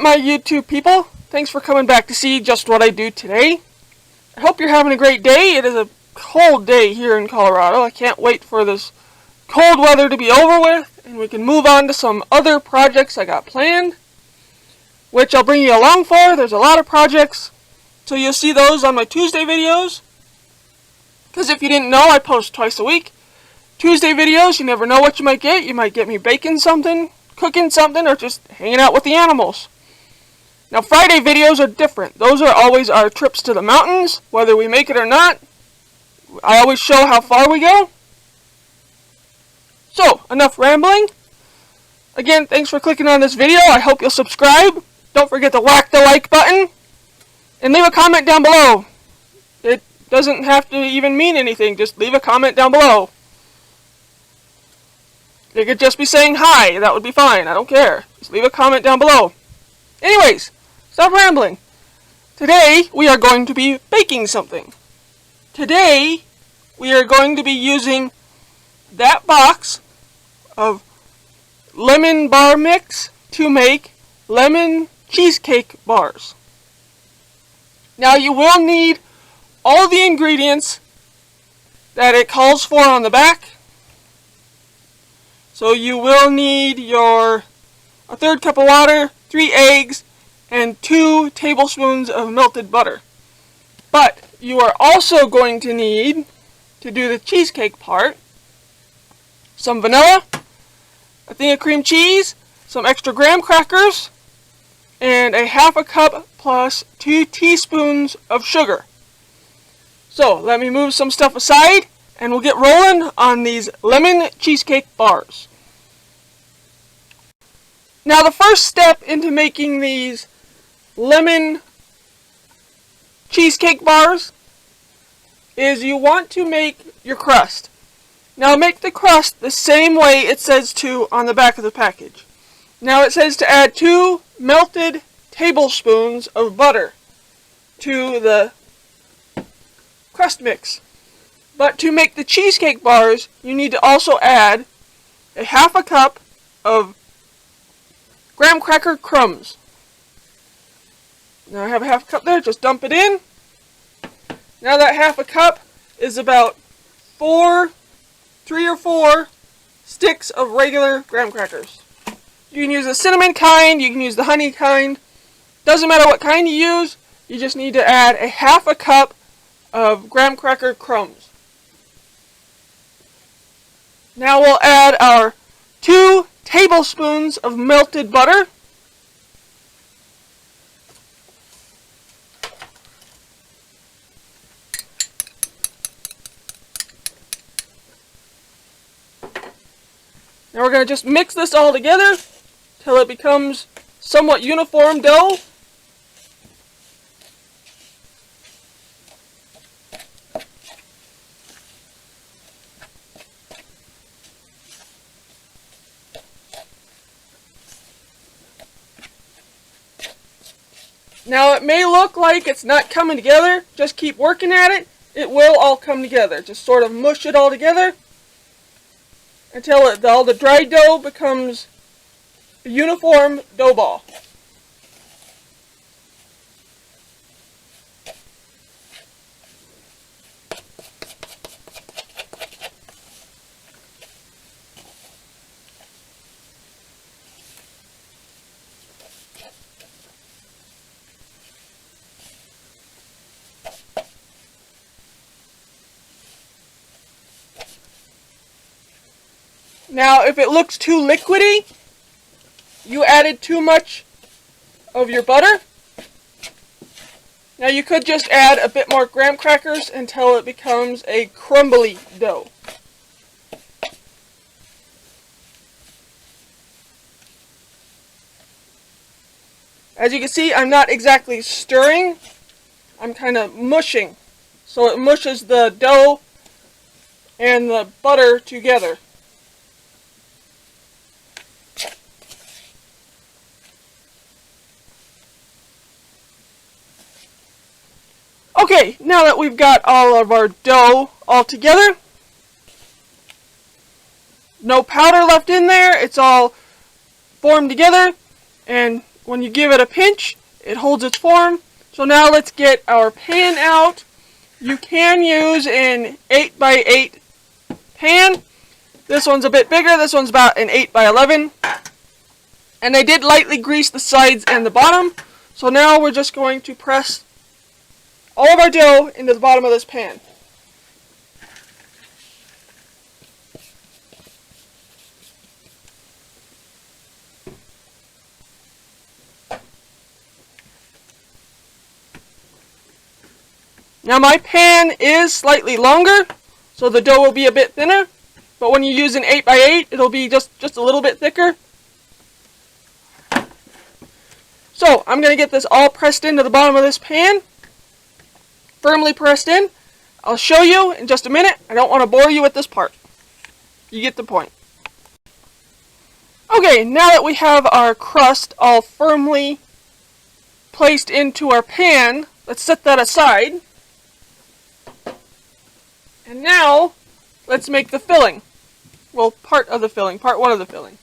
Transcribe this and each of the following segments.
my YouTube people. Thanks for coming back to see just what I do today. I hope you're having a great day. It is a cold day here in Colorado. I can't wait for this cold weather to be over with and we can move on to some other projects I got planned, which I'll bring you along for. There's a lot of projects, so you'll see those on my Tuesday videos. Because if you didn't know, I post twice a week. Tuesday videos, you never know what you might get. You might get me baking something, cooking something, or just hanging out with the animals. Now Friday videos are different. Those are always our trips to the mountains, whether we make it or not. I always show how far we go. So, enough rambling. Again, thanks for clicking on this video. I hope you'll subscribe. Don't forget to whack the like button. And leave a comment down below. It doesn't have to even mean anything. Just leave a comment down below. You could just be saying hi. That would be fine. I don't care. Just leave a comment down below. Anyways, stop rambling. Today, we are going to be baking something. Today, we are going to be using that box of lemon bar mix to make lemon cheesecake bars. Now, you will need all the ingredients that it calls for on the back. So you will need a third cup of water, 3 eggs, and 2 tablespoons of melted butter. But you are also going to need, to do the cheesecake part, some vanilla, a thing of cream cheese, some extra graham crackers, and a half a cup plus 2 teaspoons of sugar. So let me move some stuff aside and we'll get rolling on these lemon cheesecake bars. Now the first step into making these lemon cheesecake bars is you want to make your crust. Now make the crust the same way it says to on the back of the package. Now it says to add 2 melted tablespoons of butter to the crust mix. But to make the cheesecake bars, you need to also add a half a cup of graham cracker crumbs. Now I have a half a cup there, just dump it in. Now that half a cup is about 3 or 4 sticks of regular graham crackers. You can use the cinnamon kind, you can use the honey kind. Doesn't matter what kind you use, you just need to add a half a cup of graham cracker crumbs. Now we'll add our 2 tablespoons of melted butter. Now we're going to just mix this all together till it becomes somewhat uniform dough. Now it may look like it's not coming together. Just keep working at it. It will all come together. Just sort of mush it all together until all the dry dough becomes a uniform dough ball. Now, if it looks too liquidy, you added too much of your butter. Now you could just add a bit more graham crackers until it becomes a crumbly dough. As you can see, I'm not exactly stirring. I'm kind of mushing. So it mushes the dough and the butter together. Okay, now that we've got all of our dough all together, no powder left in there, it's all formed together, and when you give it a pinch, it holds its form. So now let's get our pan out. You can use an 8x8 pan. This one's a bit bigger. This one's about an 8x11. And I did lightly grease the sides and the bottom. So now we're just going to press all of our dough into the bottom of this pan. Now my pan is slightly longer, so the dough will be a bit thinner, but when you use an 8x8, it'll be just a little bit thicker. So I'm going to get this all pressed into the bottom of this pan, firmly pressed in. I'll show you in just a minute. I don't want to bore you with this part. You get the point. Okay, now that we have our crust all firmly placed into our pan, let's set that aside. And now, let's make the filling. Well, part one of the filling.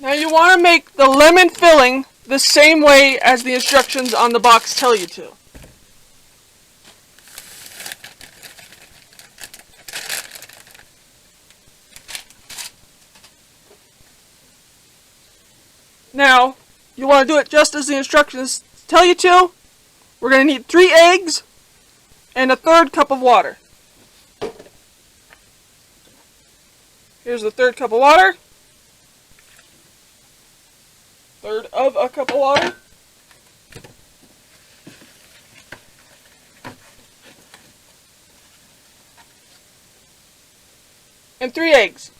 Now you want to make the lemon filling the same way as the instructions on the box tell you to. Now, you want to do it just as the instructions tell you to. We're going to need 3 eggs and 1/3 cup of water. Here's the 1/3 cup of water. 1/3 of a cup of water. And 3 eggs.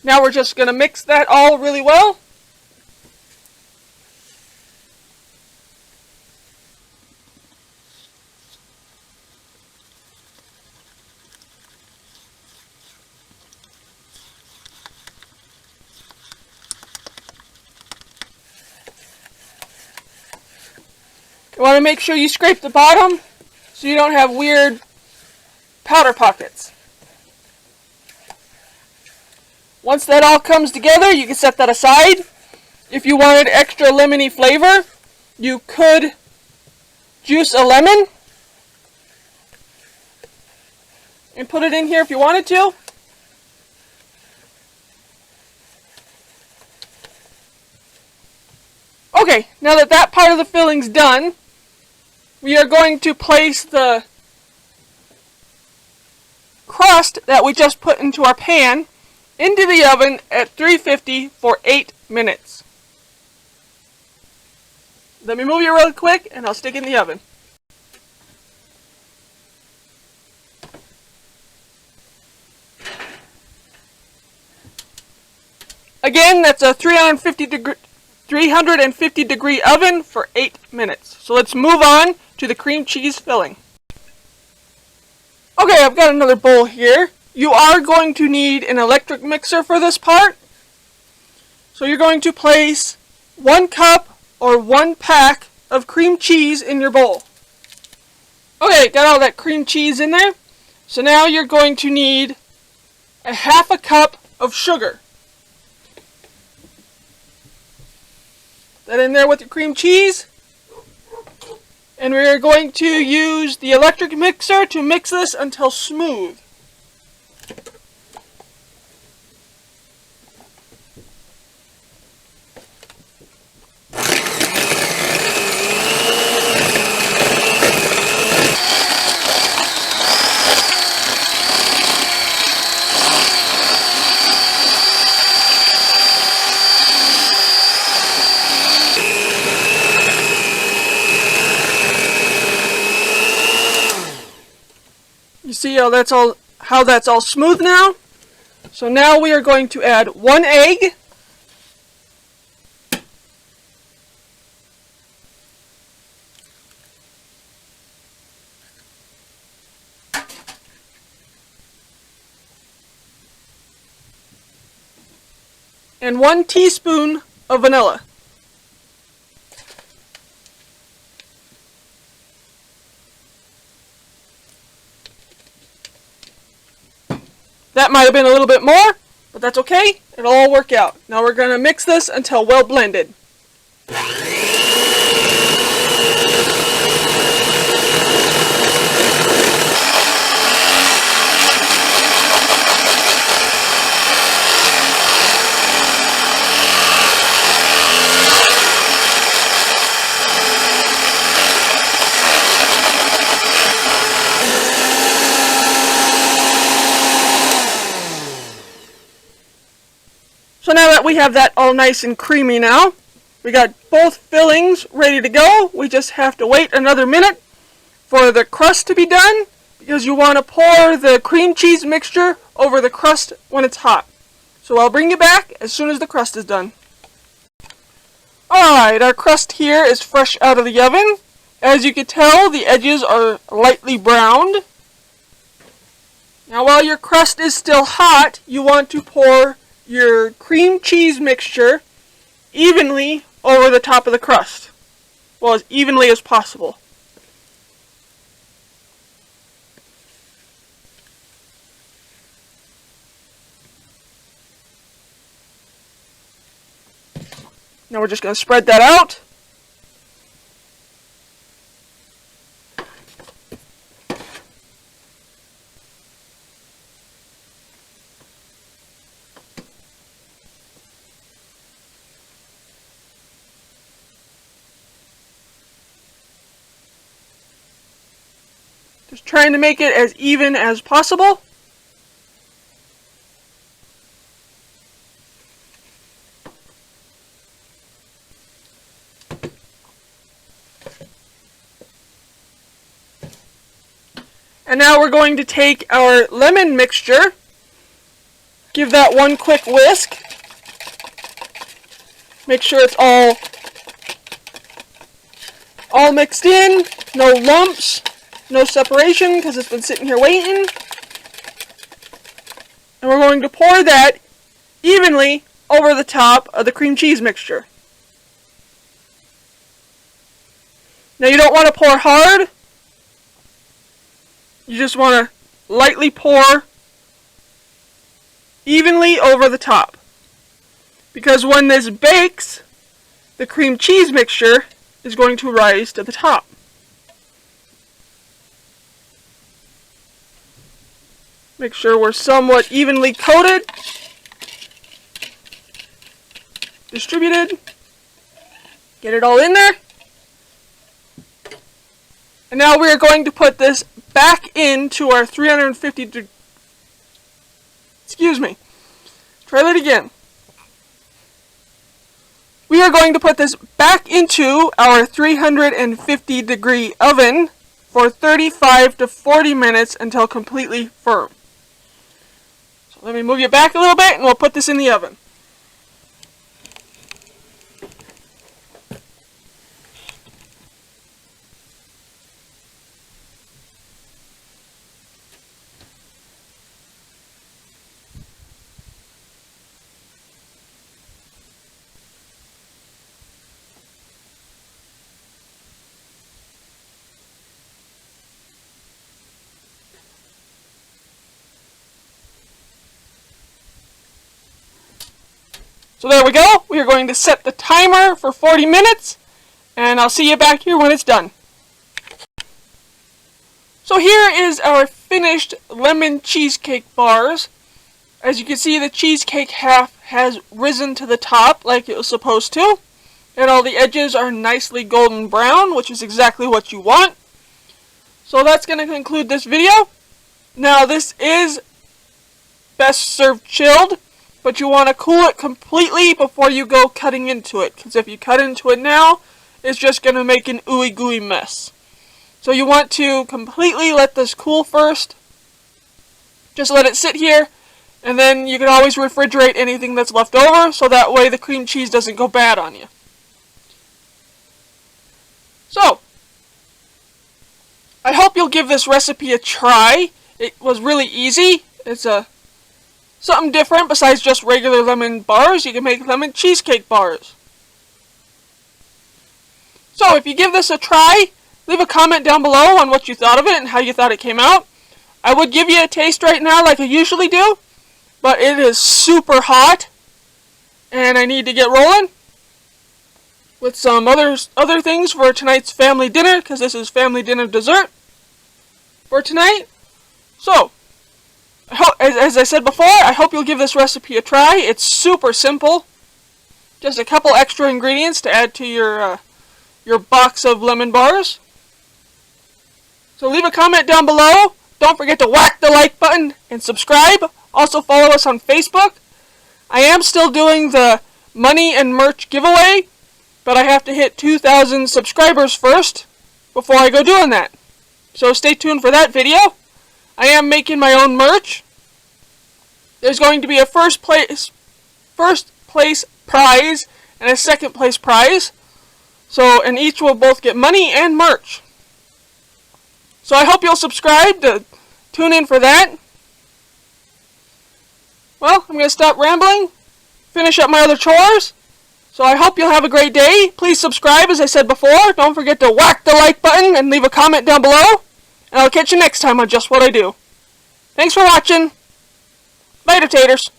Now we're just going to mix that all really well. You want to make sure you scrape the bottom so you don't have weird powder pockets. Once that all comes together, you can set that aside. If you wanted extra lemony flavor, you could juice a lemon and put it in here if you wanted to. Okay, now that that part of the filling's done, we are going to place the crust that we just put into our pan into the oven at 350 for 8 minutes. Let me move you real quick and I'll stick it in the oven. Again, that's a 350 degree oven for 8 minutes. So let's move on to the cream cheese filling. Okay, I've got another bowl here. You are going to need an electric mixer for this part. So you're going to place 1 cup or 1 pack of cream cheese in your bowl. Okay, got all that cream cheese in there. So now you're going to need a 1/2 cup of sugar. That in there with your cream cheese. And we are going to use the electric mixer to mix this until smooth. You see how that's all smooth now? So now we are going to add 1 egg. and 1 teaspoon of vanilla. That might have been a little bit more, but that's okay. It'll all work out. Now we're going to mix this until well blended. So now that we have that all nice and creamy now, we got both fillings ready to go. We just have to wait another minute for the crust to be done, because you want to pour the cream cheese mixture over the crust when it's hot. So I'll bring you back as soon as the crust is done. Alright, our crust here is fresh out of the oven. As you can tell, the edges are lightly browned. Now while your crust is still hot, you want to pour your cream cheese mixture evenly over the top of the crust. Well, as evenly as possible. Now we're just going to spread that out. Just trying to make it as even as possible. And now we're going to take our lemon mixture, give that one quick whisk, make sure it's all mixed in, no lumps, no separation because it's been sitting here waiting. And we're going to pour that evenly over the top of the cream cheese mixture. Now you don't want to pour hard. You just want to lightly pour evenly over the top. Because when this bakes, the cream cheese mixture is going to rise to the top. Make sure we're somewhat evenly coated, distributed, get it all in there. And now we are going to put this back into our 350 try that again. We are going to put this back into our 350 degree oven for 35 to 40 minutes until completely firm. So let me move you back a little bit and we'll put this in the oven. So there we go. We are going to set the timer for 40 minutes, and I'll see you back here when it's done. So here is our finished lemon cheesecake bars. As you can see, the cheesecake half has risen to the top like it was supposed to, and all the edges are nicely golden brown, which is exactly what you want. So that's going to conclude this video. Now this is best served chilled, but you want to cool it completely before you go cutting into it, because if you cut into it now, it's just going to make an ooey gooey mess. So you want to completely let this cool first. Just let it sit here, and then you can always refrigerate anything that's left over, so that way the cream cheese doesn't go bad on you. So, I hope you'll give this recipe a try. It was really easy. It's a something different besides just regular lemon bars. You can make lemon cheesecake bars. So if you give this a try, leave a comment down below on what you thought of it and how you thought it came out. I would give you a taste right now like I usually do, but it is super hot, and I need to get rolling with some other things for tonight's family dinner, because this is family dinner dessert for tonight. So, as I said before, I hope you'll give this recipe a try. It's super simple. Just a couple extra ingredients to add to your box of lemon bars. So leave a comment down below. Don't forget to whack the like button and subscribe. Also follow us on Facebook. I am still doing the money and merch giveaway, but I have to hit 2,000 subscribers first before I go doing that. So stay tuned for that video. I am making my own merch. There's going to be a first place prize and a second place prize. So, and each will both get money and merch. So I hope you'll subscribe to tune in for that. Well, I'm going to stop rambling, finish up my other chores. So I hope you'll have a great day. Please subscribe, as I said before. Don't forget to whack the like button and leave a comment down below. And I'll catch you next time on Just What I Do. Thanks for watching. Later, taters.